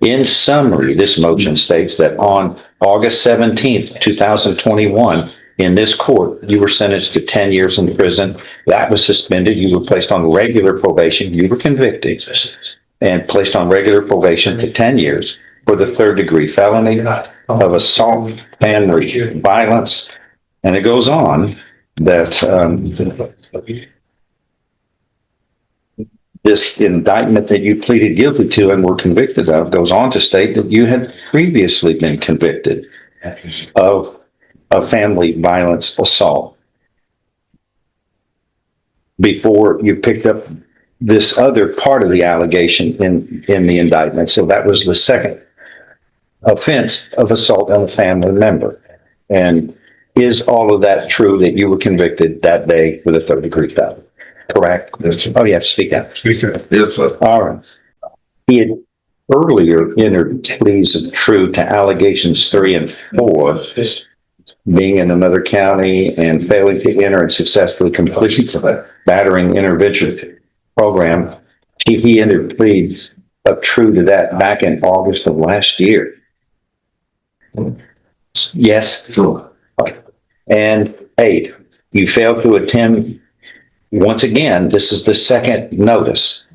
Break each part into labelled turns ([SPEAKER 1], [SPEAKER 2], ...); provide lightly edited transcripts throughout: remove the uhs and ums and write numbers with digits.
[SPEAKER 1] In summary, this motion states that on August 17th, 2021, in this court, you were sentenced to 10 years in prison. That was suspended. You were placed on regular probation. You were convicted and placed on regular probation for 10 years for the third-degree felony of assault, family violence. And it goes on that this indictment that you pleaded guilty to and were convicted of goes on to state that you had previously been convicted of a family violence assault before you picked up this other part of the allegation in the indictment. So that was the second offense of assault on a family member. And is all of that true, that you were convicted that day with a third-degree felony? Correct?
[SPEAKER 2] Yes, sir.
[SPEAKER 1] Oh, yeah, speak out.
[SPEAKER 2] Yes, sir.
[SPEAKER 1] All right. He had earlier entered pleas of true to allegations 3 and 4, being in another county and failing to enter and successfully complete the battering intervention program. He entered pleas of true to that back in August of last year. Yes?
[SPEAKER 2] Sure.
[SPEAKER 1] And 8, you failed to attend. Once again, this is the second notice.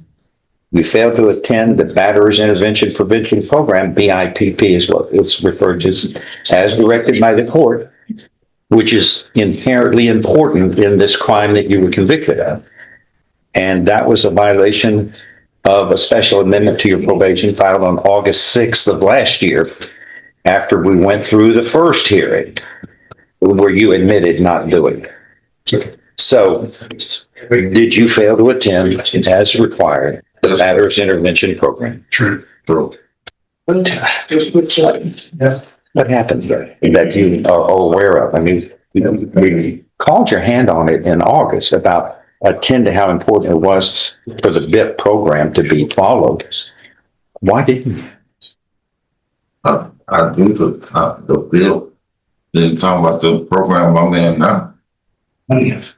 [SPEAKER 1] You failed to attend the Batterers Intervention Prevention Program, BIPP is what it's referred to as directed by the court, which is inherently important in this crime that you were convicted of. And that was a violation of a special amendment to your probation filed on August 6th of last year, after we went through the first hearing where you admitted not doing it. So, did you fail to attend as required the Batterers Intervention Program?
[SPEAKER 2] True.
[SPEAKER 1] What happened there that you are aware of? I mean, we called your hand on it in August about attending, how important it was for the BIP program to be followed. Why didn't you?
[SPEAKER 2] I do the bill. Then talk about the program I'm in now.
[SPEAKER 1] Yes.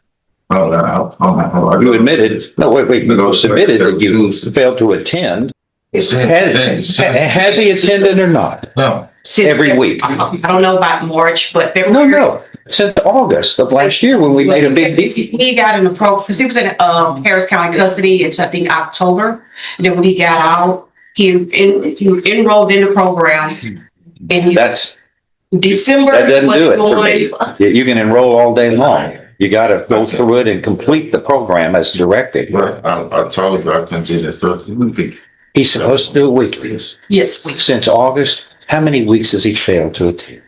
[SPEAKER 2] You
[SPEAKER 1] admitted, no, wait, you submitted that you failed to attend. Has he attended or not?
[SPEAKER 2] No.
[SPEAKER 1] Every week?
[SPEAKER 3] I don't know about March, but February.
[SPEAKER 1] No, since August of last year when we made a big deal.
[SPEAKER 3] He got in the because he was in Harris County custody until I think October. And then when he got out, he enrolled in the program. And December.
[SPEAKER 1] That doesn't do it for me. You can enroll all day long. You got to go through it and complete the program as directed.
[SPEAKER 2] I told you I couldn't do that first week.
[SPEAKER 1] He's supposed to do it weekly.
[SPEAKER 3] Yes, weekly.
[SPEAKER 1] Since August, how many weeks has he failed to attend?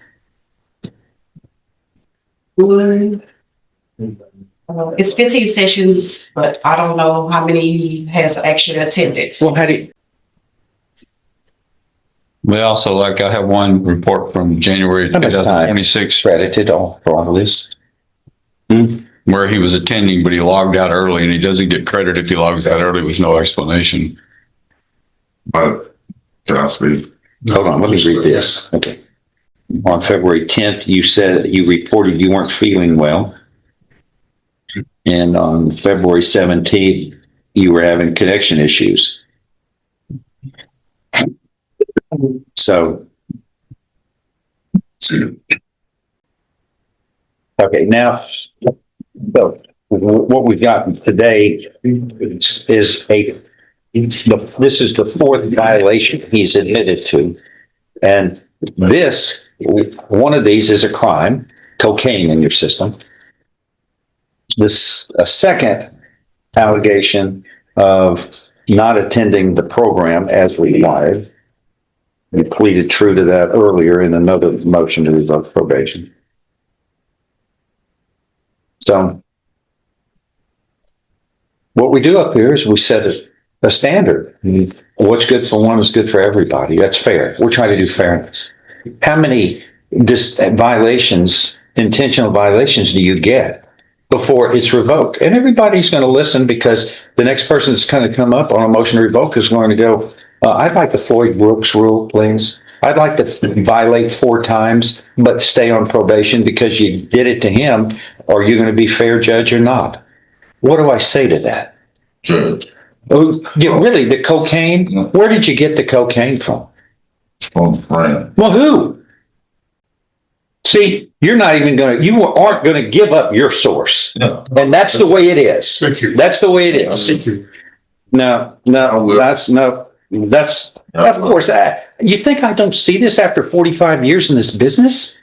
[SPEAKER 3] It's 15 sessions, but I don't know how many he has actually attended.
[SPEAKER 1] Well, how do you?
[SPEAKER 4] We also, I have one report from January 2026
[SPEAKER 1] Credited all for all this.
[SPEAKER 4] where he was attending, but he logged out early, and he doesn't get credit if he logs out early with no explanation.
[SPEAKER 2] But can I speak?
[SPEAKER 1] Hold on, let me read this. Okay. On February 10th, you said that you reported you weren't feeling well. And on February 17th, you were having connection issues. So, okay, now, so what we've got today is this is the 4th violation he's admitted to. And one of these is a crime, cocaine in your system. This, a second allegation of not attending the program as required. You pleaded true to that earlier in another motion to revoke probation. So what we do up here is we set a standard. What's good for one is good for everybody. That's fair. We're trying to do fairness. How many violations, intentional violations do you get before it's revoked? And everybody's going to listen, because the next person that's going to come up on a motion to revoke is going to go, I'd like the Floyd Brooks rule, please. I'd like to violate 4 times, but stay on probation because you did it to him. Are you going to be fair judge or not? What do I say to that?
[SPEAKER 2] Judge.
[SPEAKER 1] Oh, yeah, really, the cocaine? Where did you get the cocaine from?
[SPEAKER 2] from friend.
[SPEAKER 1] Well, who? See, you're not even you aren't gonna give up your source.
[SPEAKER 2] Yeah.
[SPEAKER 1] And that's the way it is.
[SPEAKER 5] Thank you.
[SPEAKER 1] That's the way it is.
[SPEAKER 5] Thank you.
[SPEAKER 1] No, that's, of course, you think I don't see this after 45 years in this business?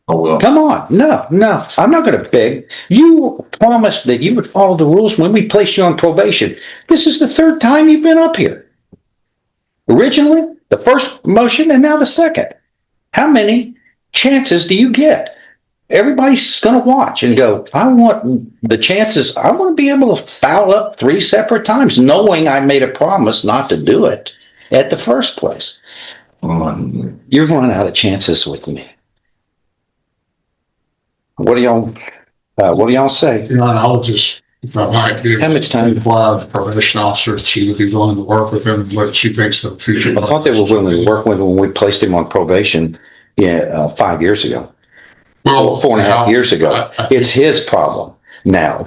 [SPEAKER 2] Oh, well.
[SPEAKER 1] Come on. No, I'm not going to beg. You promised that you would follow the rules when we placed you on probation. This is the third time you've been up here. Originally, the first motion and now the second. How many chances do you get? Everybody's going to watch and go, I want the chances. I want to be able to foul up 3 separate times, knowing I made a promise not to do it at the first place. You're running out of chances with me. What do y'all say?
[SPEAKER 5] Your Honor, I would just, if I might be.
[SPEAKER 1] How much time?
[SPEAKER 5] Inquire the probation officer if she would be willing to work with him and what she thinks of the future.
[SPEAKER 1] I thought they were willing to work with him when we placed him on probation 5 years ago.
[SPEAKER 5] Well,
[SPEAKER 1] 4.5 years ago.
[SPEAKER 5] I
[SPEAKER 1] It's his problem now.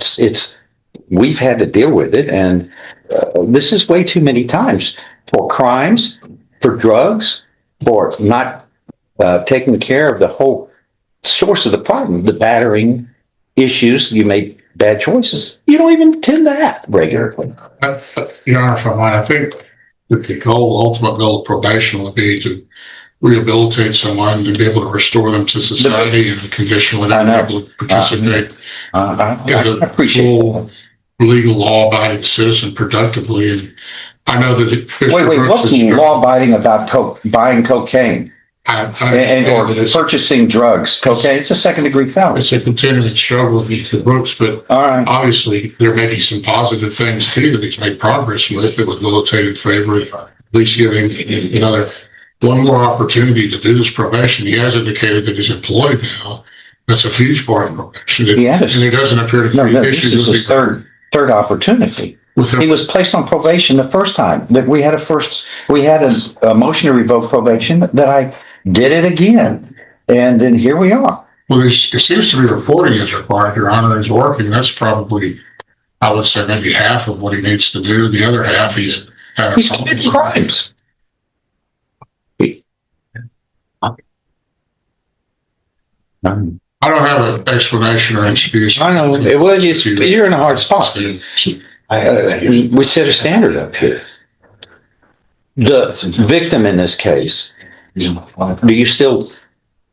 [SPEAKER 1] We've had to deal with it, and this is way too many times for crimes, for drugs, for not taking care of the whole source of the problem, the battering issues. You made bad choices. You don't even attend to that regularly.
[SPEAKER 5] Your Honor, if I might, I think that the ultimate goal of probation would be to rehabilitate someone and be able to restore them to society in a condition where they're able to participate as
[SPEAKER 1] I
[SPEAKER 5] a
[SPEAKER 1] appreciate
[SPEAKER 5] full legal law-abiding citizen productively. And I know that
[SPEAKER 1] Wait, what's law-abiding about buying cocaine or purchasing drugs? Cocaine, it's a second-degree felony.
[SPEAKER 5] It's a continuing struggle with Mr. Brooks, but
[SPEAKER 1] All right.
[SPEAKER 5] obviously there may be some positive things too that he's made progress with that would militate in favor of at least giving another one more opportunity to do this probation. He has indicated that he's employed now. That's a huge part of probation.
[SPEAKER 1] Yes.
[SPEAKER 5] And he doesn't appear to
[SPEAKER 1] No,
[SPEAKER 5] be
[SPEAKER 1] this is his third opportunity. He was placed on probation the first time that we had a motion to revoke probation that I did it again. And then here we are.
[SPEAKER 5] Well, it seems to be reporting is required. Your Honor is working. That's probably, I would say, maybe half of what he needs to do. The other half he's
[SPEAKER 1] committed crimes.
[SPEAKER 5] I don't have an explanation or excuse.
[SPEAKER 1] I know. You're in a hard spot. We set a standard up here. The victim in this case, do you still,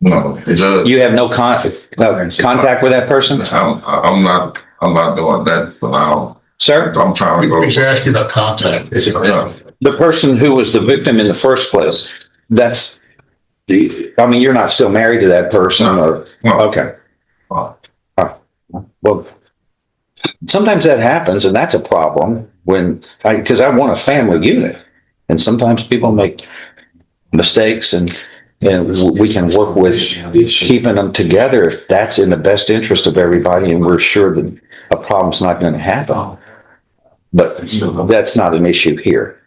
[SPEAKER 2] No, it does.
[SPEAKER 1] you have no contact with that person?
[SPEAKER 2] I'm not doing that for now.
[SPEAKER 1] Sir?
[SPEAKER 2] I'm trying to go.
[SPEAKER 5] He's asking about contact.
[SPEAKER 2] Yeah.
[SPEAKER 1] The person who was the victim in the first place, you're not still married to that person or,
[SPEAKER 2] No.
[SPEAKER 1] okay. Well, sometimes that happens and that's a problem because I want a family unit. And sometimes people make mistakes and we can work with keeping them together if that's in the best interest of everybody and we're sure that a problem's not going to happen. But that's not an issue here.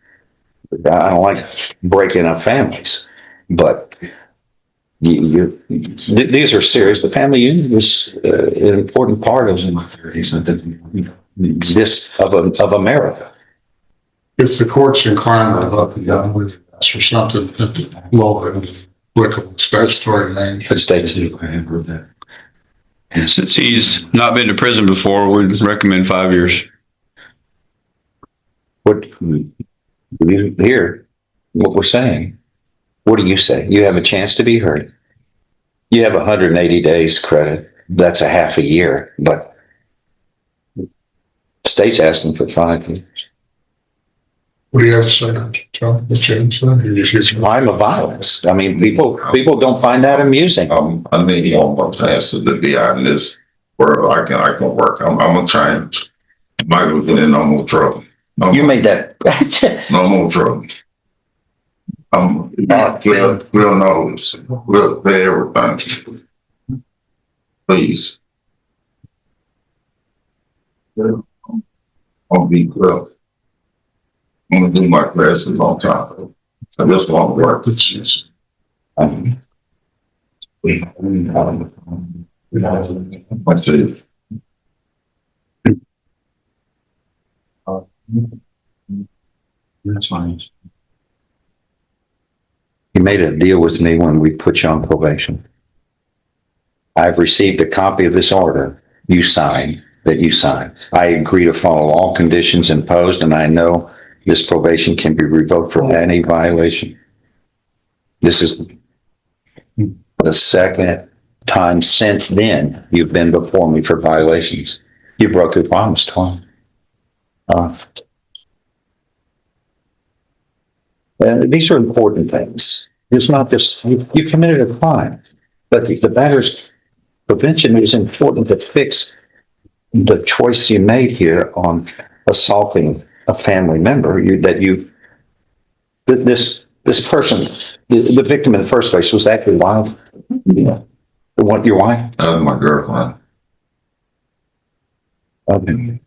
[SPEAKER 1] I don't like breaking up families, but these are serious. The family unit is an important part of this of America.
[SPEAKER 5] If the court's inclined to look for something at the lower end of applicable statutory range.
[SPEAKER 1] It states
[SPEAKER 4] And since he's not been to prison before, we'd recommend 5 years.
[SPEAKER 1] what you hear what we're saying. What do you say? You have a chance to be heard. You have 180 days credit. That's a half a year, but the state's asking for 5 years.
[SPEAKER 5] What do you have to say, John?
[SPEAKER 1] It's a crime of violence. I mean, people don't find that amusing.
[SPEAKER 2] I need one more chance to be out in this world. I can work. I'm gonna change. Michael get in no more trouble.
[SPEAKER 1] You made that.
[SPEAKER 2] No more trouble. I'm real nose, real pay everything. Please. I'll be real. I'm gonna do my classes on time. I just want to work with you. What's it?
[SPEAKER 1] That's fine. You made a deal with me when we put you on probation. I've received a copy of this order you signed, that you signed. I agree to follow all conditions imposed, and I know this probation can be revoked for any violation. This is the second time since then you've been before me for violations. You broke your promise twice. And these are important things. It's not just, you committed a crime, but the batter's prevention is important to fix the choice you made here on assaulting a family member. This person, the victim in the first place, was that your wife? Yeah. What, your wife?
[SPEAKER 2] That was my girlfriend.
[SPEAKER 1] Okay.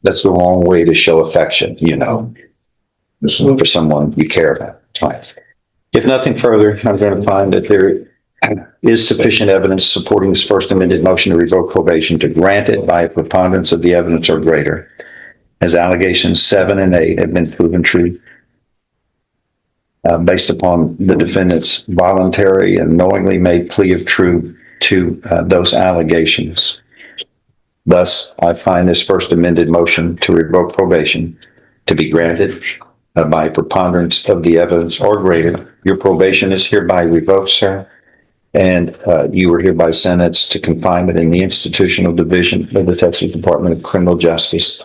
[SPEAKER 1] That's the wrong way to show affection, for someone you care about. Right. If nothing further, I'm going to find that there is sufficient evidence supporting this first amended motion to revoke probation to grant it by a preponderance of the evidence or greater, as allegations 7 and 8 have been proven true, based upon the defendant's voluntary and knowingly made plea of true to those allegations. Thus, I find this first amended motion to revoke probation to be granted by preponderance of the evidence or greater. Your probation is hereby revoked, sir, and you are hereby sentenced to confinement in the institutional division of the Texas Department of Criminal Justice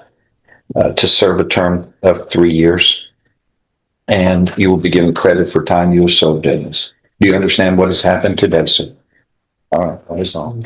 [SPEAKER 1] to serve a term of 3 years, and you will be given credit for time you have served in this. Do you understand what has happened today, sir? All right, that is all.